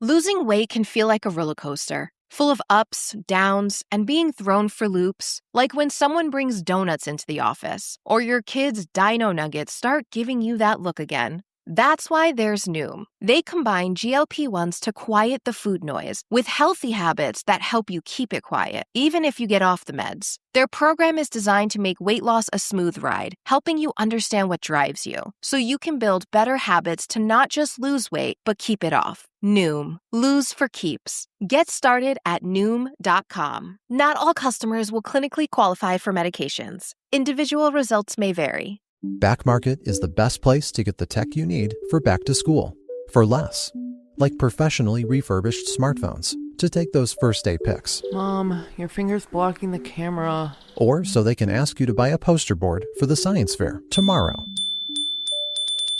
Losing weight can feel like a roller coaster, full of ups, downs, and being thrown for loops, like when someone brings donuts into the office, or your kids' dino nuggets start giving you that look again. That's why there's Noom. They combine GLP-1s to quiet the food noise with healthy habits that help you keep it quiet, even if you get off the meds. Their program is designed to make weight loss a smooth ride, helping you understand what drives you, so you can build better habits to not just lose weight, but keep it off. Noom. Lose for keeps. Get started at Noom.com. Not all customers will clinically qualify for medications. Individual results may vary. Back Market is the best place to get the tech you need for back to school for less. Like professionally refurbished smartphones to take those first day pics. Mom, your finger's blocking the camera. Or so they can ask you to buy a poster board for the science fair tomorrow.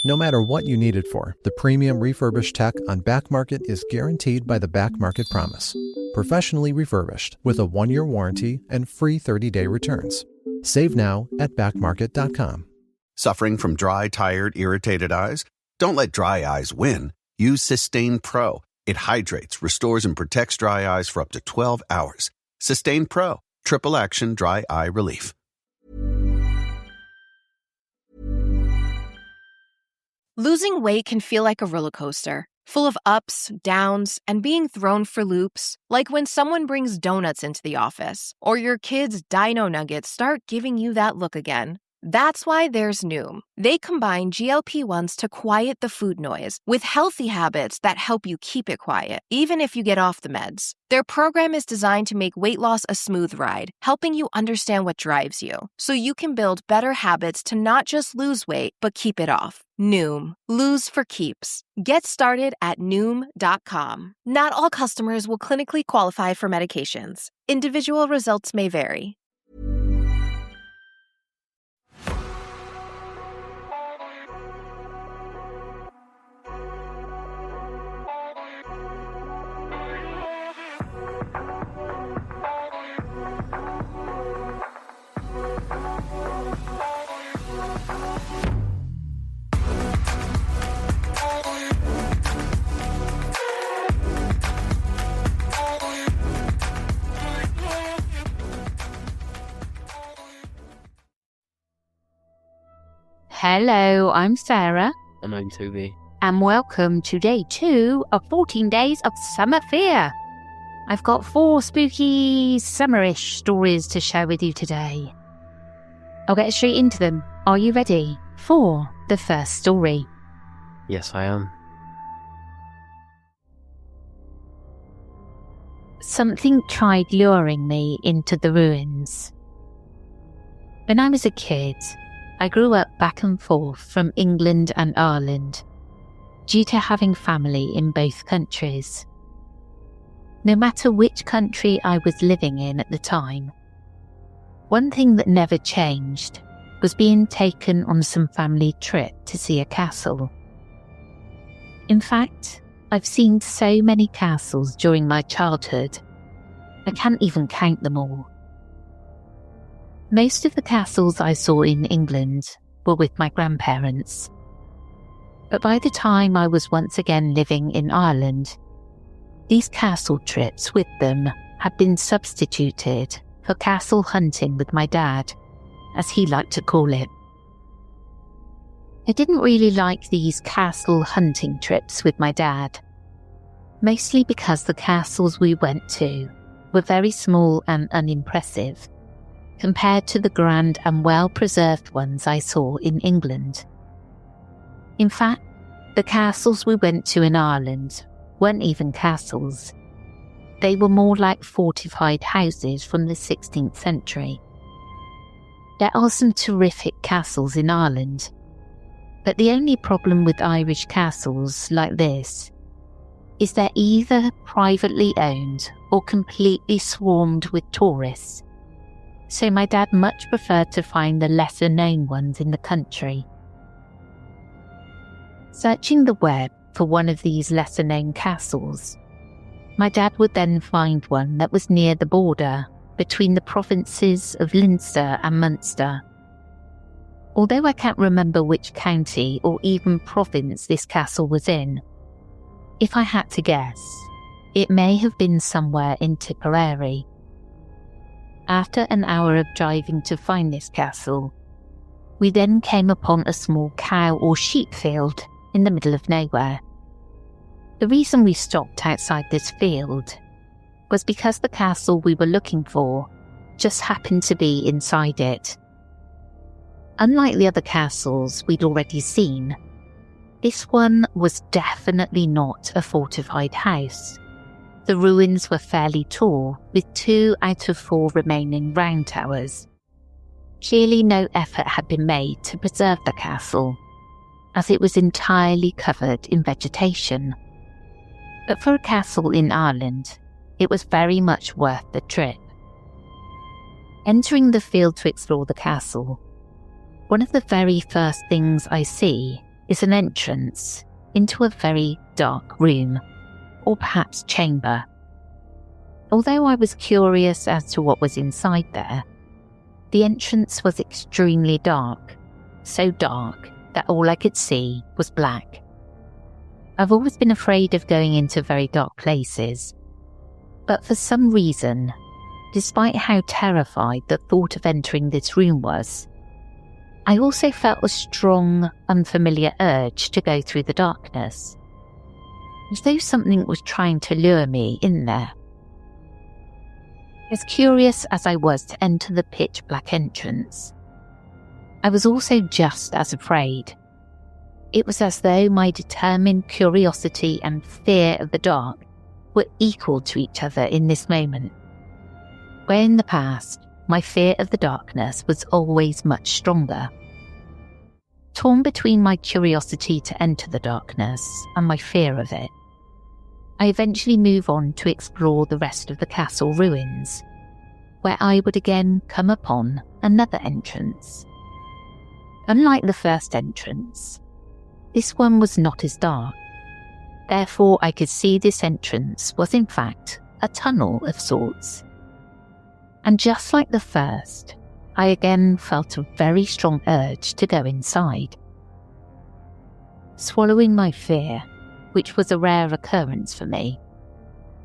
No matter what you need it for, the premium refurbished tech on Back Market is guaranteed by the Back Market Promise. Professionally refurbished with a 1-year warranty and free 30-day returns. Save now at backmarket.com. Suffering from dry, tired, irritated eyes? Don't let dry eyes win. Use Systane Pro. It hydrates, restores, and protects dry eyes for up to 12 hours. Systane Pro. Triple action dry eye relief. Losing weight can feel like a roller coaster, full of ups, downs, and being thrown for loops, like when someone brings donuts into the office, or your kids' dino nuggets start giving you that look again. That's why there's Noom. They combine GLP-1s to quiet the food noise with healthy habits that help you keep it quiet, even if you get off the meds. Their program is designed to make weight loss a smooth ride, helping you understand what drives you, so you can build better habits to not just lose weight, but keep it off. Noom. Lose for keeps. Get started at Noom.com. Not all customers will clinically qualify for medications. Individual results may vary. Hello, I'm Sarah. And I'm Toby. And welcome to day 2 of 14 days of summer fear. I've got 4 spooky, summerish stories to share with you today. I'll get straight into them. Are you ready for the first story? Yes, I am. Something tried luring me into the ruins. When I was a kid, I grew up back and forth from England and Ireland due to having family in both countries. No matter which country I was living in at the time, one thing that never changed was being taken on some family trip to see a castle. In fact, I've seen so many castles during my childhood, I can't even count them all. Most of the castles I saw in England were with my grandparents. But by the time I was once again living in Ireland, these castle trips with them had been substituted for castle hunting with my dad, as he liked to call it. I didn't really like these castle hunting trips with my dad, mostly because the castles we went to were very small and unimpressive, compared to the grand and well-preserved ones I saw in England. In fact, the castles we went to in Ireland weren't even castles. They were more like fortified houses from the 16th century. There are some terrific castles in Ireland, but the only problem with Irish castles like this is they're either privately owned or completely swarmed with tourists. So my dad much preferred to find the lesser-known ones in the country. Searching the web for one of these lesser-known castles, my dad would then find one that was near the border between the provinces of Leinster and Munster. Although I can't remember which county or even province this castle was in, If I had to guess, it may have been somewhere in Tipperary. After an hour of driving to find this castle, we then came upon a small cow or sheep field in the middle of nowhere. The reason we stopped outside this field was because the castle we were looking for just happened to be inside it. Unlike the other castles we'd already seen, this one was definitely not a fortified house. The ruins were fairly tall, with 2 out of 4 remaining round towers. Clearly no effort had been made to preserve the castle, as it was entirely covered in vegetation. But for a castle in Ireland, it was very much worth the trip. Entering the field to explore the castle, one of the very first things I see is an entrance into a very dark room, or perhaps chamber. Although I was curious as to what was inside there, the entrance was extremely dark, so dark that all I could see was black. I've always been afraid of going into very dark places, but for some reason, despite how terrified the thought of entering this room was, I also felt a strong, unfamiliar urge to go through the darkness, as though something was trying to lure me in there. As curious as I was to enter the pitch-black entrance, I was also just as afraid. It was as though my determined curiosity and fear of the dark were equal to each other in this moment. Where in the past, my fear of the darkness was always much stronger. Torn between my curiosity to enter the darkness and my fear of it, I eventually move on to explore the rest of the castle ruins, where I would again come upon another entrance. Unlike the first entrance, this one was not as dark. Therefore, I could see this entrance was in fact a tunnel of sorts. And just like the first, I again felt a very strong urge to go inside. Swallowing my fear, which was a rare occurrence for me,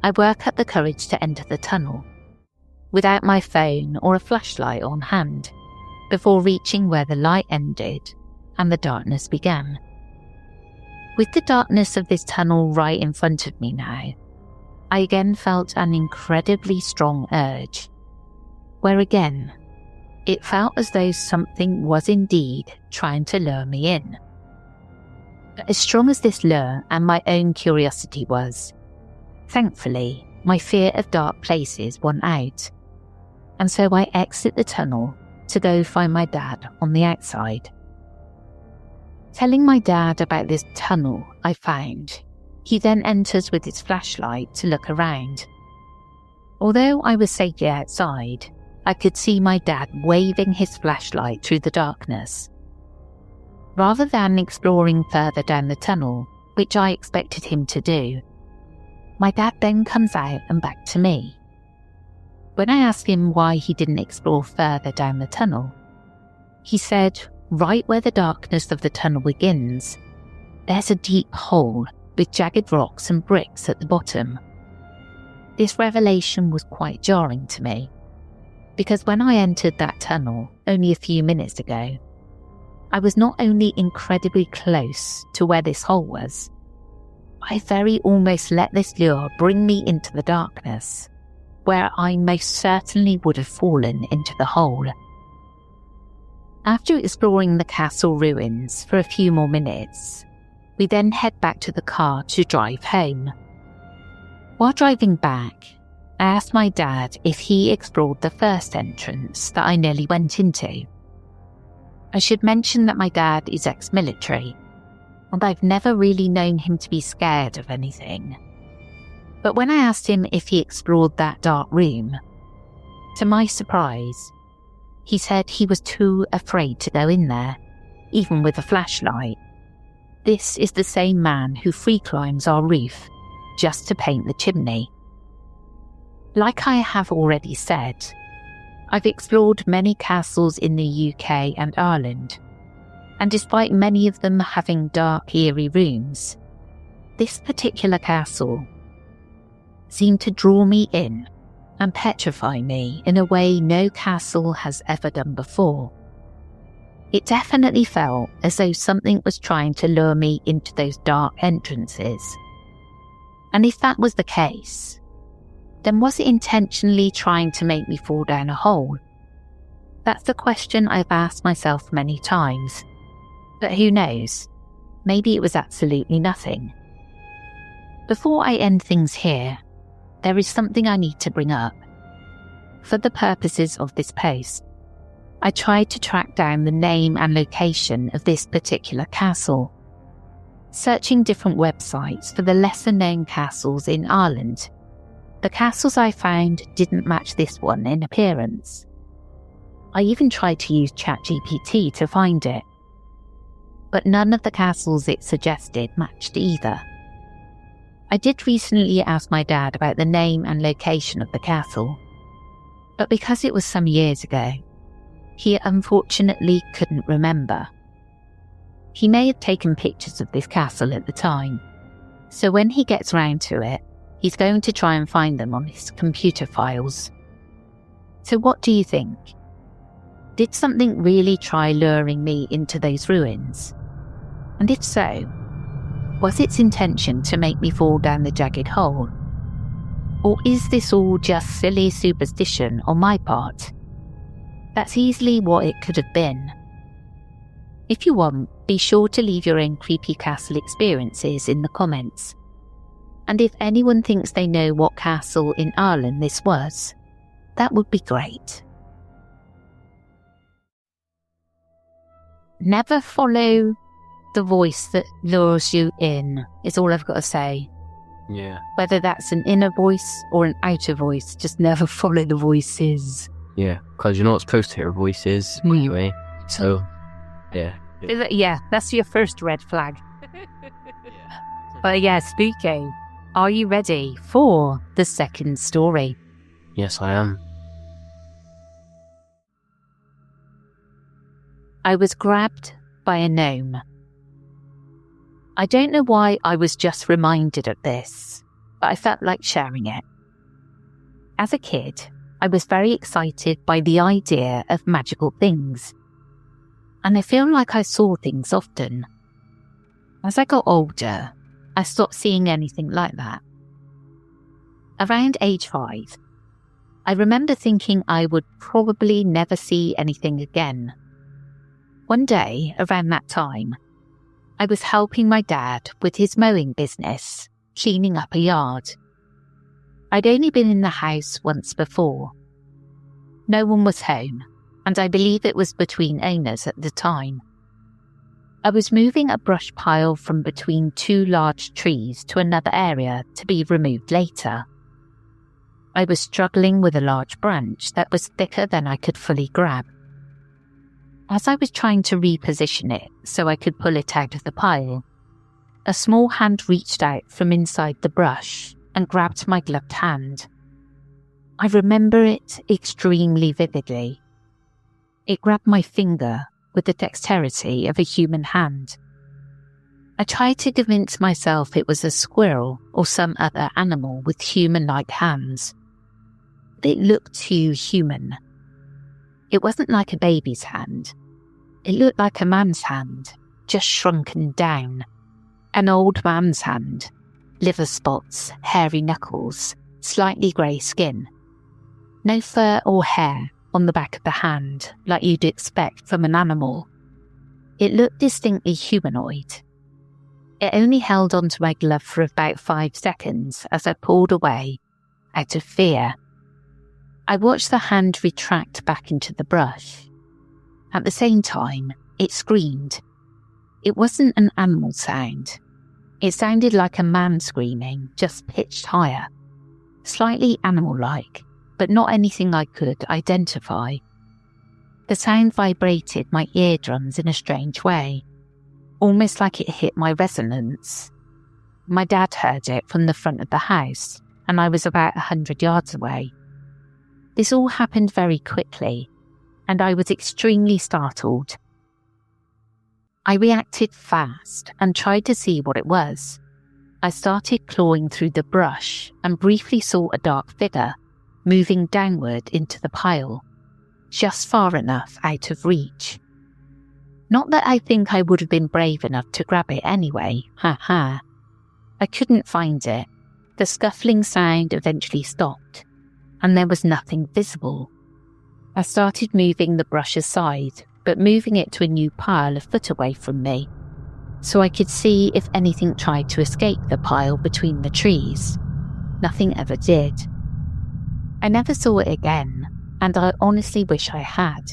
I work up the courage to enter the tunnel, without my phone or a flashlight on hand, before reaching where the light ended and the darkness began. With the darkness of this tunnel right in front of me now, I again felt an incredibly strong urge, where again, it felt as though something was indeed trying to lure me in. But as strong as this lure and my own curiosity was, thankfully, my fear of dark places won out, and so I exit the tunnel to go find my dad on the outside. Telling my dad about this tunnel I found, he then enters with his flashlight to look around. Although I was safely outside, I could see my dad waving his flashlight through the darkness. Rather than exploring further down the tunnel, which I expected him to do, my dad then comes out and back to me. When I asked him why he didn't explore further down the tunnel, he said, right where the darkness of the tunnel begins, there's a deep hole with jagged rocks and bricks at the bottom. This revelation was quite jarring to me, because when I entered that tunnel only a few minutes ago, I was not only incredibly close to where this hole was, I very almost let this lure bring me into the darkness, where I most certainly would have fallen into the hole. After exploring the castle ruins for a few more minutes, we then head back to the car to drive home. While driving back, I asked my dad if he explored the first entrance that I nearly went into. I should mention that my dad is ex-military, and I've never really known him to be scared of anything. But when I asked him if he explored that dark room, to my surprise, he said he was too afraid to go in there, even with a flashlight. This is the same man who free climbs our roof just to paint the chimney. Like I have already said, I've explored many castles in the UK and Ireland, and despite many of them having dark, eerie rooms, This particular castle seemed to draw me in and petrify me in a way no castle has ever done before. It definitely felt as though something was trying to lure me into those dark entrances. And if that was the case, then was it intentionally trying to make me fall down a hole? That's the question I've asked myself many times. But who knows? Maybe it was absolutely nothing. Before I end things here, there is something I need to bring up. For the purposes of this post, I tried to track down the name and location of this particular castle. Searching different websites for the lesser-known castles in Ireland, the castles I found didn't match this one in appearance. I even tried to use ChatGPT to find it, but none of the castles it suggested matched either. I did recently ask my dad about the name and location of the castle, but because it was some years ago, he unfortunately couldn't remember. He may have taken pictures of this castle at the time, so when he gets round to it, he's going to try and find them on his computer files. So what do you think? Did something really try luring me into those ruins? And if so, was its intention to make me fall down the jagged hole? Or is this all just silly superstition on my part? That's easily what it could have been. If you want, be sure to leave your own creepy castle experiences in the comments. And if anyone thinks they know what castle in Ireland this was, that would be great. Never follow the voice that lures you in, is all I've got to say. Yeah. Whether that's an inner voice or an outer voice, just never follow the voices. Yeah, because you're not supposed to hear voices anyway. So, yeah. Yeah, that's your first red flag. But yeah, spooky. Are you ready for the second story? Yes, I am. I was grabbed by a gnome. I don't know why I was just reminded of this, but I felt like sharing it. As a kid, I was very excited by the idea of magical things, and I feel like I saw things often. As I got older, I stopped seeing anything like that. Around age 5, I remember thinking I would probably never see anything again. One day, around that time, I was helping my dad with his mowing business, cleaning up a yard. I'd only been in the house once before. No one was home, and I believe it was between owners at the time. I was moving a brush pile from between two large trees to another area to be removed later. I was struggling with a large branch that was thicker than I could fully grab. As I was trying to reposition it so I could pull it out of the pile, a small hand reached out from inside the brush and grabbed my gloved hand. I remember it extremely vividly. It grabbed my finger with the dexterity of a human hand. I tried to convince myself it was a squirrel or some other animal with human-like hands. But it looked too human. It wasn't like a baby's hand. It looked like a man's hand, just shrunken down. An old man's hand. Liver spots, hairy knuckles, slightly grey skin. No fur or hair on the back of the hand, like you'd expect from an animal. It looked distinctly humanoid. It only held onto my glove for about 5 seconds as I pulled away, out of fear. I watched the hand retract back into the brush. At the same time, it screamed. It wasn't an animal sound. It sounded like a man screaming, just pitched higher. Slightly animal-like, but not anything I could identify. The sound vibrated my eardrums in a strange way, almost like it hit my resonance. My dad heard it from the front of the house, and I was about 100 yards away. This all happened very quickly, and I was extremely startled. I reacted fast and tried to see what it was. I started clawing through the brush and briefly saw a dark figure moving downward into the pile, just far enough out of reach. Not that I think I would have been brave enough to grab it anyway, ha. I couldn't find it. The scuffling sound eventually stopped, and there was nothing visible. I started moving the brush aside, but moving it to a new pile a foot away from me, so I could see if anything tried to escape the pile between the trees. Nothing ever did. I never saw it again, and I honestly wish I had.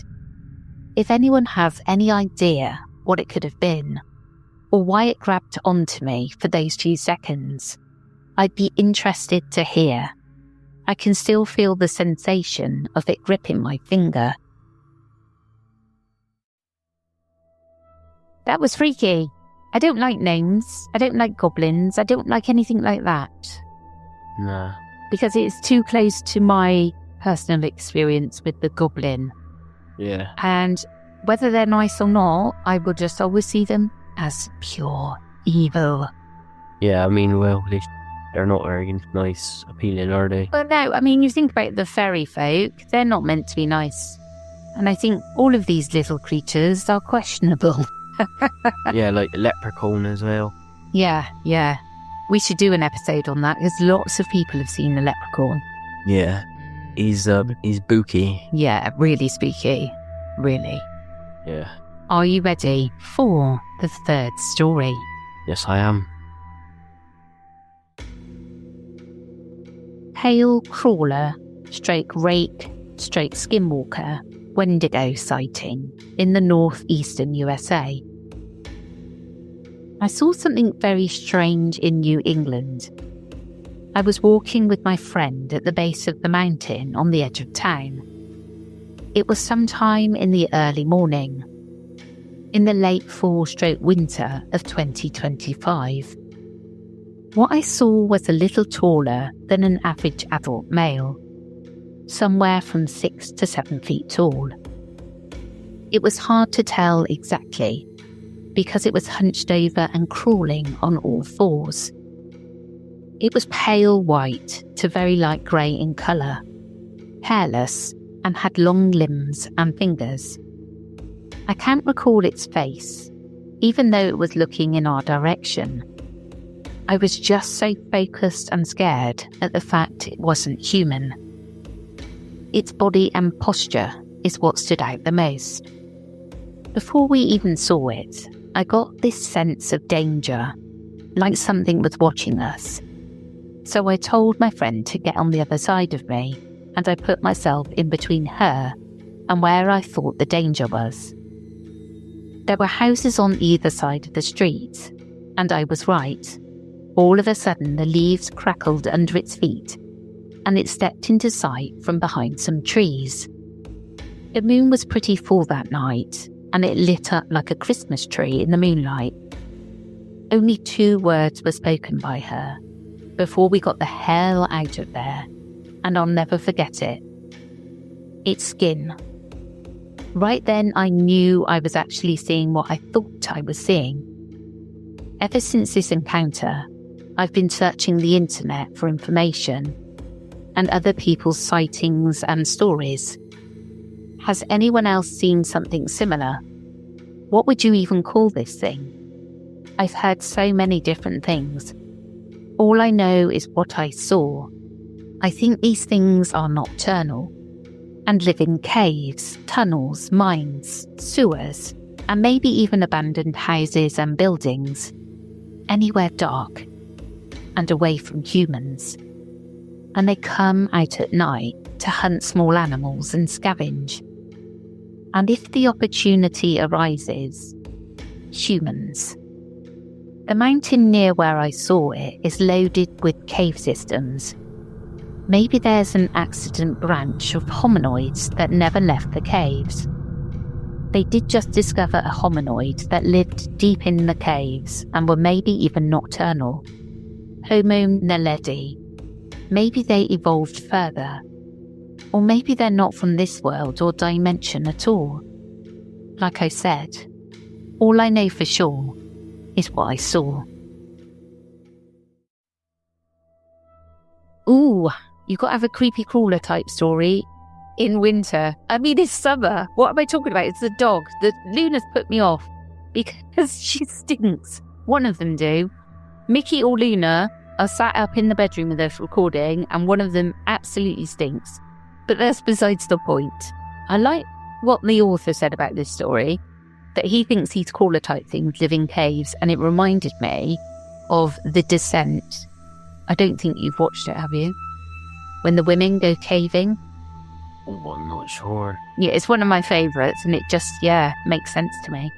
If anyone has any idea what it could have been, or why it grabbed onto me for those few seconds, I'd be interested to hear. I can still feel the sensation of it gripping my finger. That was freaky. I don't like gnomes. I don't like goblins. I don't like anything like that. Nah. Because it's too close to my personal experience with the goblin. Yeah. And whether they're nice or not, I will just always see them as pure evil. Yeah, I mean, well, they're not very nice, appealing, are they? Well, no, I mean, you think about the fairy folk, they're not meant to be nice. And I think all of these little creatures are questionable. Yeah, like the leprechaun as well. Yeah. We should do an episode on that, because lots of people have seen the leprechaun. Yeah. He's spooky. Yeah, really spooky. Really. Yeah. Are you ready for the third story? Yes, I am. Pale crawler, rake, skinwalker, Wendigo sighting in the northeastern USA. I saw something very strange in New England. I was walking with my friend at the base of the mountain on the edge of town. It was sometime in the early morning, in the late fall/winter of 2025. What I saw was a little taller than an average adult male, somewhere from 6 to 7 feet tall. It was hard to tell exactly, because it was hunched over and crawling on all fours. It was pale white to very light grey in colour, hairless, and had long limbs and fingers. I can't recall its face, even though it was looking in our direction. I was just so focused and scared at the fact it wasn't human. Its body and posture is what stood out the most. Before we even saw it, I got this sense of danger, like something was watching us. So I told my friend to get on the other side of me, and I put myself in between her and where I thought the danger was. There were houses on either side of the street, and I was right. All of a sudden, the leaves crackled under its feet, and it stepped into sight from behind some trees. The moon was pretty full that night, and it lit up like a Christmas tree in the moonlight. Only 2 words were spoken by her before we got the hell out of there, and I'll never forget it. Its skin. Right then, I knew I was actually seeing what I thought I was seeing. Ever since this encounter, I've been searching the internet for information and other people's sightings and stories. Has anyone else seen something similar? What would you even call this thing? I've heard so many different things. All I know is what I saw. I think these things are nocturnal and live in caves, tunnels, mines, sewers, and maybe even abandoned houses and buildings. Anywhere dark and away from humans. And they come out at night to hunt small animals and scavenge. And if the opportunity arises, humans. The mountain near where I saw it is loaded with cave systems. Maybe there's an accident branch of hominoids that never left the caves. They did just discover a hominoid that lived deep in the caves and were maybe even nocturnal. Homo naledi. Maybe they evolved further. Or maybe they're not from this world or dimension at all. Like I said, all I know for sure is what I saw. no, you got to have a creepy crawler type story in winter. I mean, it's summer. What am I talking about? It's the dog. The Luna's put me off because she stinks. One of them do. Mickey or Luna are sat up in the bedroom with us recording, and one of them absolutely stinks. But that's besides the point. I like what the author said about this story, that he thinks these crawler type things live in caves, and it reminded me of The Descent. I don't think you've watched it, have you? When the women go caving. Oh, I'm not sure. Yeah, it's one of my favourites, and it just, makes sense to me.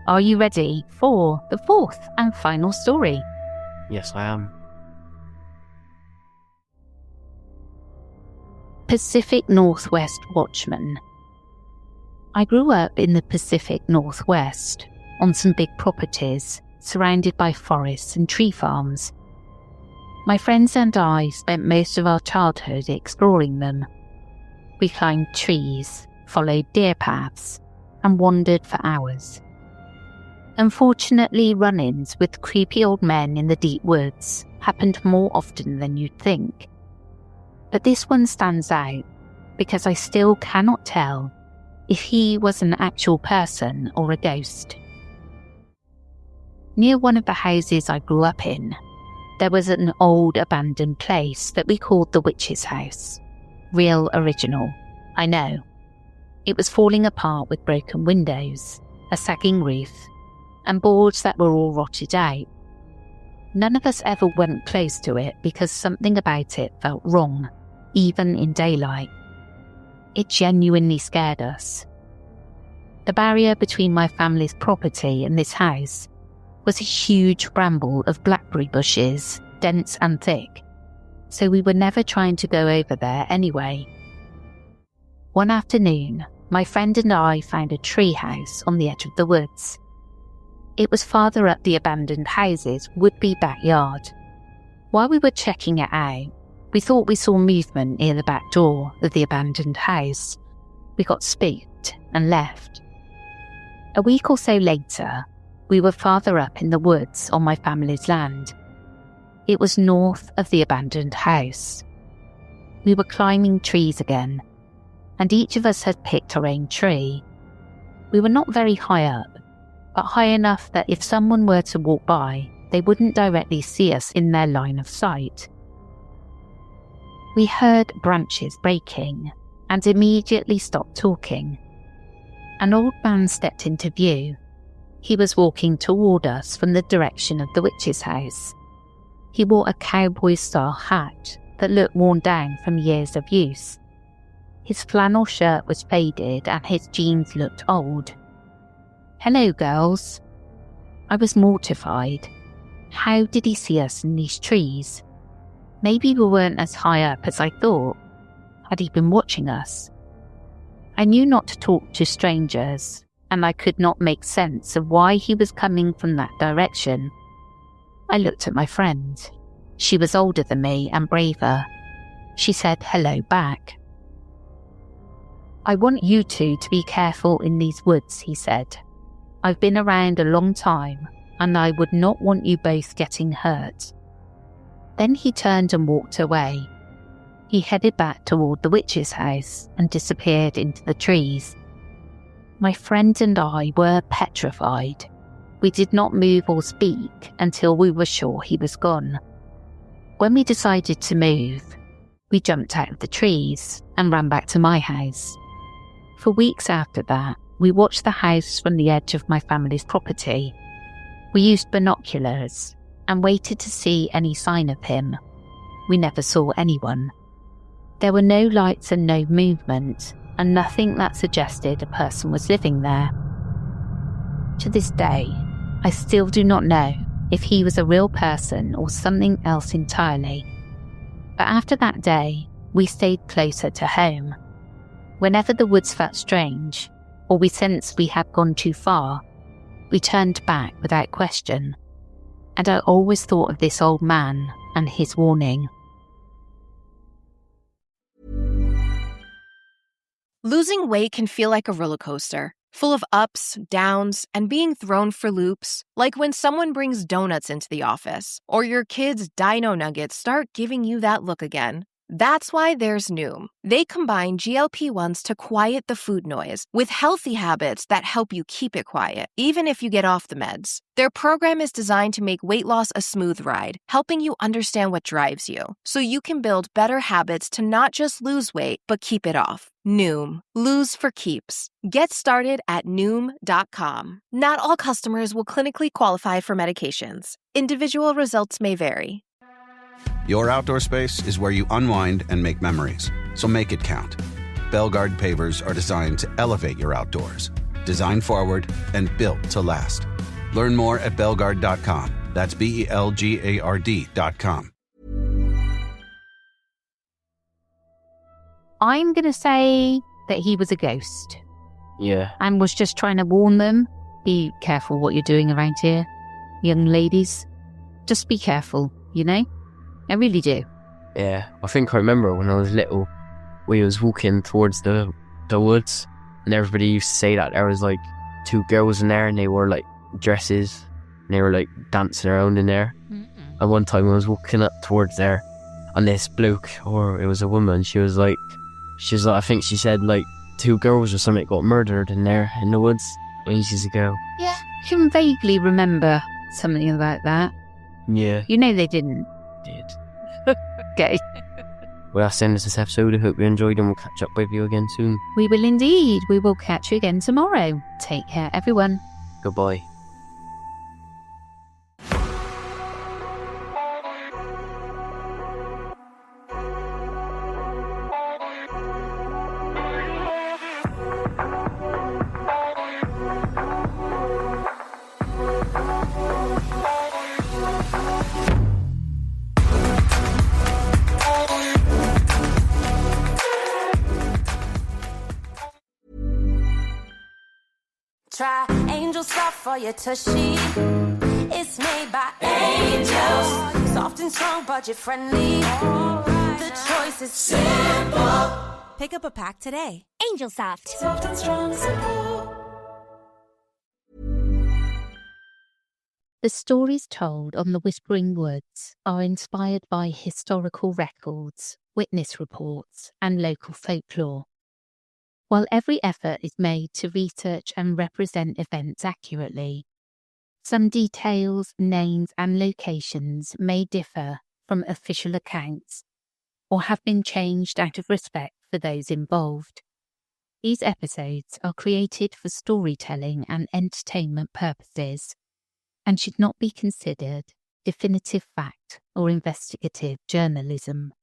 Are you ready for the fourth and final story? Yes, I am. Pacific Northwest Watchman. I grew up in the Pacific Northwest, on some big properties, surrounded by forests and tree farms. My friends and I spent most of our childhood exploring them. We climbed trees, followed deer paths, and wandered for hours. Unfortunately, run-ins with creepy old men in the deep woods happened more often than you'd think. But this one stands out because I still cannot tell if he was an actual person or a ghost. Near one of the houses I grew up in, there was an old abandoned place that we called the Witch's House. Real original, I know. It was falling apart with broken windows, a sagging roof, and boards that were all rotted out. None of us ever went close to it because something about it felt wrong, even in daylight. It genuinely scared us. The barrier between my family's property and this house was a huge bramble of blackberry bushes, dense and thick, so we were never trying to go over there anyway. One afternoon, my friend and I found a tree house on the edge of the woods. It was farther up the abandoned house's would-be backyard. While we were checking it out, we thought we saw movement near the back door of the abandoned house. We got spooked and left. A week or so later, we were farther up in the woods on my family's land. It was north of the abandoned house. We were climbing trees again, and each of us had picked our own tree. We were not very high up, but high enough that if someone were to walk by, they wouldn't directly see us in their line of sight. We heard branches breaking and immediately stopped talking. An old man stepped into view. He was walking toward us from the direction of the witch's house. He wore a cowboy-style hat that looked worn down from years of use. His flannel shirt was faded and his jeans looked old. "Hello, girls." I was mortified. How did he see us in these trees? Maybe we weren't as high up as I thought. Had he been watching us? I knew not to talk to strangers, and I could not make sense of why he was coming from that direction. I looked at my friend. She was older than me and braver. She said hello back. "I want you two to be careful in these woods," he said. "I've been around a long time, and I would not want you both getting hurt." Then he turned and walked away. He headed back toward the witch's house and disappeared into the trees. My friend and I were petrified. We did not move or speak until we were sure he was gone. When we decided to move, we jumped out of the trees and ran back to my house. For weeks after that, we watched the house from the edge of my family's property. We used binoculars and waited to see any sign of him. We never saw anyone. There were no lights and no movement, and nothing that suggested a person was living there. To this day, I still do not know if he was a real person or something else entirely. But after that day, we stayed closer to home. Whenever the woods felt strange, or we sensed we had gone too far, we turned back without question. And I always thought of this old man and his warning. Losing weight can feel like a roller coaster. full of ups, downs, and being thrown for loops, like when someone brings donuts into the office, or your kids' dino nuggets start giving you that look again. That's why there's Noom. They combine GLP-1s to quiet the food noise with healthy habits that help you keep it quiet, even if you get off the meds. Their program is designed to make weight loss a smooth ride, helping you understand what drives you, so you can build better habits to not just lose weight, but keep it off. Noom. Lose for keeps. Get started at Noom.com. Not all customers will clinically qualify for medications. Individual results may vary. Your outdoor space is where you unwind and make memories, so make it count. Belgard pavers are designed to elevate your outdoors, designed forward and built to last. Learn more at belgard.com. That's BELGARD.com. I'm going to say that he was a ghost Yeah. and was just trying to warn them. Be careful what you're doing around here, young ladies. Just be careful, you know? I really do. Yeah. I think I remember when I was little, we was walking towards the woods, and everybody used to say that there was like two girls in there, and they wore like dresses, and they were like dancing around in there. And one time I was walking up towards there, and this bloke, or it was a woman, she was like, I think she said like two girls or something got murdered in there in the woods ages ago. Yeah, I can vaguely remember something about that. Yeah. You know they didn't. Did. Okay. Well, that's the end of this episode. I hope you enjoyed, and we'll catch up with you again soon. We will indeed. We will catch you again tomorrow. Take care, everyone. Goodbye. Try Angel Soft for your tushy. It's made by angels. Soft and strong, budget friendly. The choice is simple. Pick up a pack today. Angel Soft. Soft and strong, simple. The stories told on the Whispering Woods are inspired by historical records, witness reports, and local folklore. While every effort is made to research and represent events accurately, some details, names, and locations may differ from official accounts or have been changed out of respect for those involved. These episodes are created for storytelling and entertainment purposes and should not be considered definitive fact or investigative journalism.